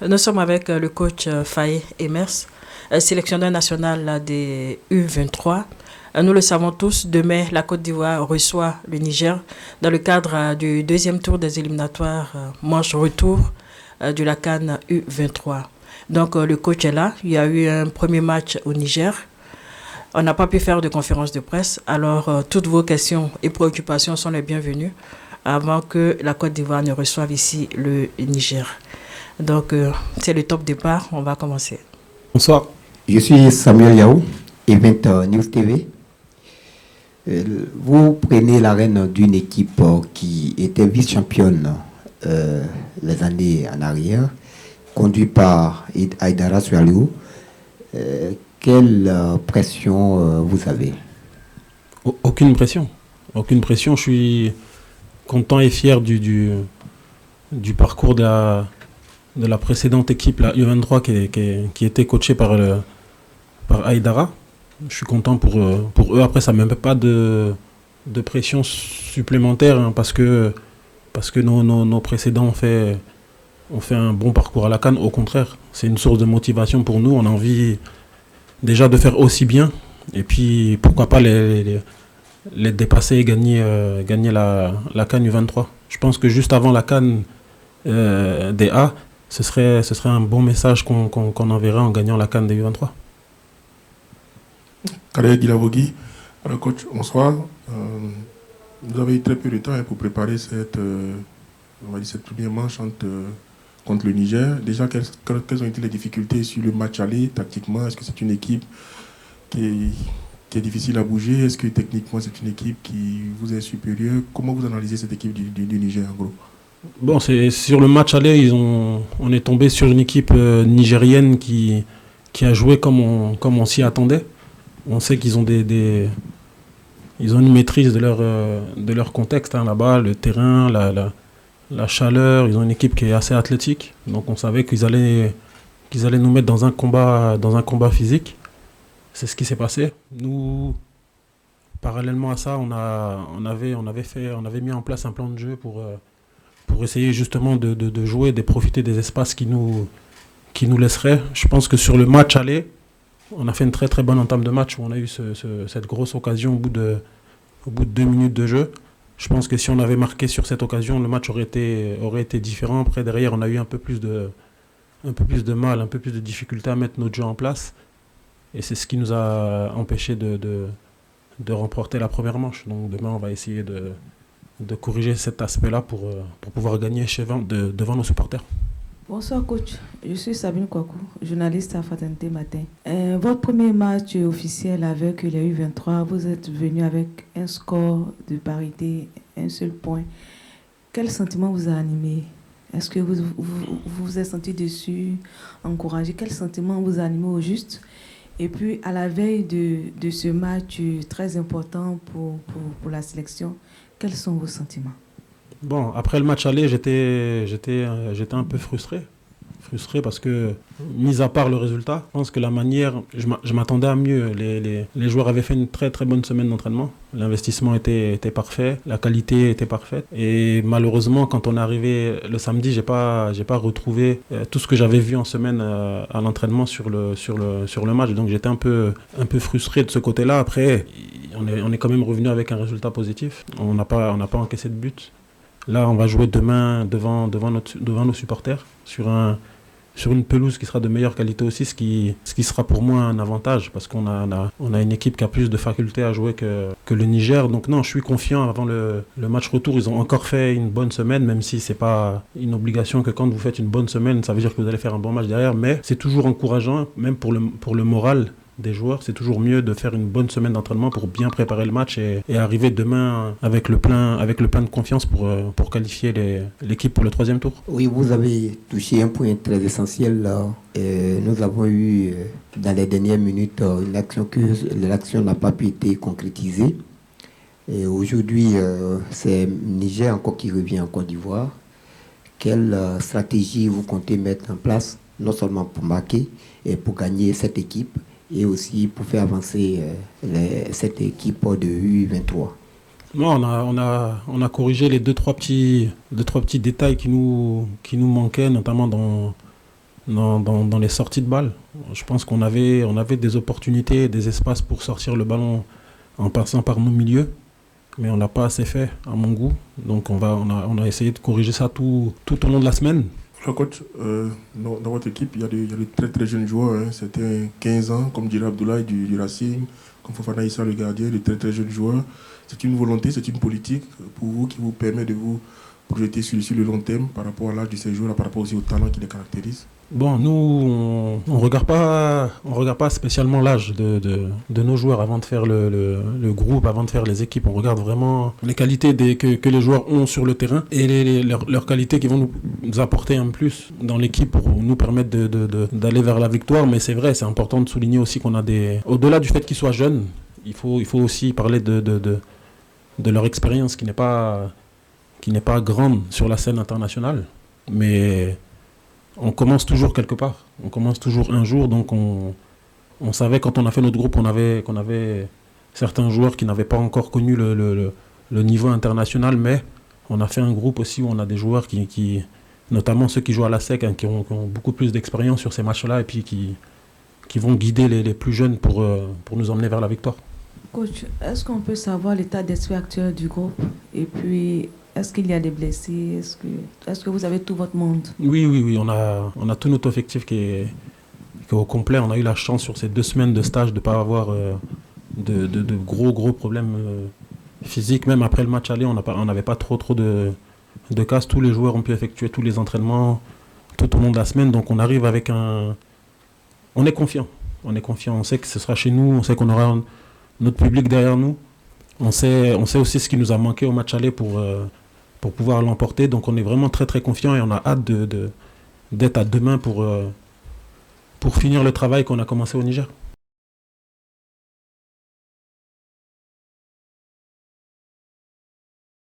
Nous sommes avec le coach Faye Emers, sélectionneur national des U23. Nous le savons tous, demain, la Côte d'Ivoire reçoit le Niger dans le cadre du deuxième tour des éliminatoires manche retour de la CAN U23. Donc le coach est là. Il y a eu un premier match au Niger. On n'a pas pu faire de conférence de presse. Alors toutes vos questions et préoccupations sont les bienvenues avant que la Côte d'Ivoire ne reçoive ici le Niger. Donc c'est le top départ. On va commencer. Bonsoir. Je suis Samuel Yao, Event News TV. Vous prenez l'arène d'une équipe qui était vice-championne les années en arrière, conduite par Aïdara Sualiou. Quelle pression vous avez? Aucune pression. Aucune pression. Je suis content et fier du parcours de la précédente équipe, la U23, qui était coachée par Aïdara. Je suis content pour eux. Après, ça ne me met pas de pression supplémentaire, hein, parce que nos précédents ont fait un bon parcours à la CAN. Au contraire, c'est une source de motivation pour nous. On a envie déjà de faire aussi bien. Et puis, pourquoi pas les dépasser et gagner la CAN U23. Je pense que juste avant la CAN des A, ce serait un bon message qu'on enverrait en gagnant la CAN des U23. Khaled Guilavogui, alors coach, bonsoir. Vous avez eu très peu de temps pour préparer cette première manche contre le Niger. Déjà, quelles ont été les difficultés sur le match aller, tactiquement? Est-ce que c'est une équipe qui est difficile à bouger? Est-ce que techniquement, c'est une équipe qui vous est supérieure? Comment vous analysez cette équipe du Niger, en gros? Bon, sur le match aller, on est tombé sur une équipe nigérienne qui a joué comme on s'y attendait. On sait qu'ils ont ils ont une maîtrise de leur contexte, hein, là-bas, le terrain, la chaleur. Ils ont une équipe qui est assez athlétique, donc on savait qu'ils allaient nous mettre dans un combat physique. C'est ce qui s'est passé. Nous, parallèlement à ça, on avait mis en place un plan de jeu pour essayer justement de jouer, de profiter des espaces qui nous laisseraient. Je pense que sur le match aller, on a fait une très très bonne entame de match où on a eu cette grosse occasion au bout de 2 minutes de jeu. Je pense que si on avait marqué sur cette occasion, le match aurait été différent. Après, derrière, on a eu un peu plus de mal, un peu plus de difficulté à mettre notre jeu en place. Et c'est ce qui nous a empêché de remporter la première manche. Donc demain, on va essayer de corriger cet aspect-là pour pouvoir gagner devant nos supporters. Bonsoir coach, je suis Sabine Kouakou, journaliste à Fatente Matin. Votre premier match officiel avec les U23, vous êtes venu avec un score de parité, un seul point. Quel sentiment vous a animé? Est-ce que vous vous êtes senti déçu, encouragé? Quel sentiment vous a animé au juste? Et puis à la veille de ce match très important pour la sélection, quels sont vos sentiments? Bon, après le match aller, j'étais un peu frustré parce que, mis à part le résultat, je pense que la manière, je m'attendais à mieux. Les joueurs avaient fait une très très bonne semaine d'entraînement. L'investissement était parfait, la qualité était parfaite. Et malheureusement, quand on est arrivé le samedi, j'ai pas retrouvé tout ce que j'avais vu en semaine à l'entraînement sur le match. Donc j'étais un peu frustré de ce côté-là. Après, on est quand même revenu avec un résultat positif. On n'a pas encaissé de but. Là, on va jouer demain devant nos supporters sur une pelouse qui sera de meilleure qualité aussi, ce qui sera pour moi un avantage parce qu'on a une équipe qui a plus de facultés à jouer que le Niger. Donc non, je suis confiant avant le match retour. Ils ont encore fait une bonne semaine, même si c'est pas une obligation que quand vous faites une bonne semaine, ça veut dire que vous allez faire un bon match derrière. Mais c'est toujours encourageant, même pour le moral des joueurs. C'est toujours mieux de faire une bonne semaine d'entraînement pour bien préparer le match et arriver demain avec le plein de confiance pour qualifier l'équipe pour le 3e tour. Oui, vous avez touché un point très essentiel. Nous avons eu dans les dernières minutes une action que l'action n'a pas pu être concrétisée. Et aujourd'hui, c'est Niger encore qui revient en Côte d'Ivoire. Quelle stratégie vous comptez mettre en place, non seulement pour marquer et pour gagner cette équipe, et aussi pour faire avancer cette équipe de U23? Non, on a corrigé les deux trois petits détails qui nous manquaient, notamment dans les sorties de balles. Je pense qu'on avait des opportunités, des espaces pour sortir le ballon en passant par nos milieux, mais on n'a pas assez fait à mon goût. Donc on a essayé de corriger ça tout au long de la semaine. Alors coach, dans votre équipe, il y a des très très jeunes joueurs, hein. C'était 15 ans, comme dirait Abdoulaye du Racing, comme Fofana Issa le gardien, des très très jeunes joueurs. C'est une volonté, c'est une politique pour vous qui vous permet de vous projeter sur le long terme par rapport à l'âge de ces joueurs, par rapport aussi au talent qui les caractérise? Bon, nous, on regarde pas spécialement l'âge de nos joueurs avant de faire le groupe, avant de faire les équipes. On regarde vraiment les qualités que les joueurs ont sur le terrain et leurs qualités qui vont nous apporter un plus dans l'équipe pour nous permettre d'aller vers la victoire. Mais c'est vrai, c'est important de souligner aussi qu'on a au-delà du fait qu'ils soient jeunes, il faut aussi parler de leur expérience qui n'est pas grande sur la scène internationale. Mais on commence toujours quelque part. On commence toujours un jour. Donc on savait quand on a fait notre groupe qu'on avait certains joueurs qui n'avaient pas encore connu le niveau international. Mais on a fait un groupe aussi où on a des joueurs qui notamment ceux qui jouent à la SEC, hein, qui ont beaucoup plus d'expérience sur ces matchs-là et puis qui vont guider les plus jeunes pour nous emmener vers la victoire. Coach, est-ce qu'on peut savoir l'état d'esprit actuel du groupe? Et puis, est-ce qu'il y a des blessés? Est-ce que vous avez tout votre monde? Oui. On a tout notre effectif qui est au complet. On a eu la chance sur ces 2 semaines de stage de ne pas avoir de gros problèmes physiques. Même après le match aller, on n'avait pas trop de casse. Tous les joueurs ont pu effectuer tous les entraînements tout au long de la semaine. Donc on arrive avec on est confiant. On sait que ce sera chez nous. On sait qu'on aura notre public derrière nous. On sait aussi ce qui nous a manqué au match aller pour pouvoir l'emporter. Donc on est vraiment très très confiant et on a hâte d'être à demain pour finir le travail qu'on a commencé au Niger.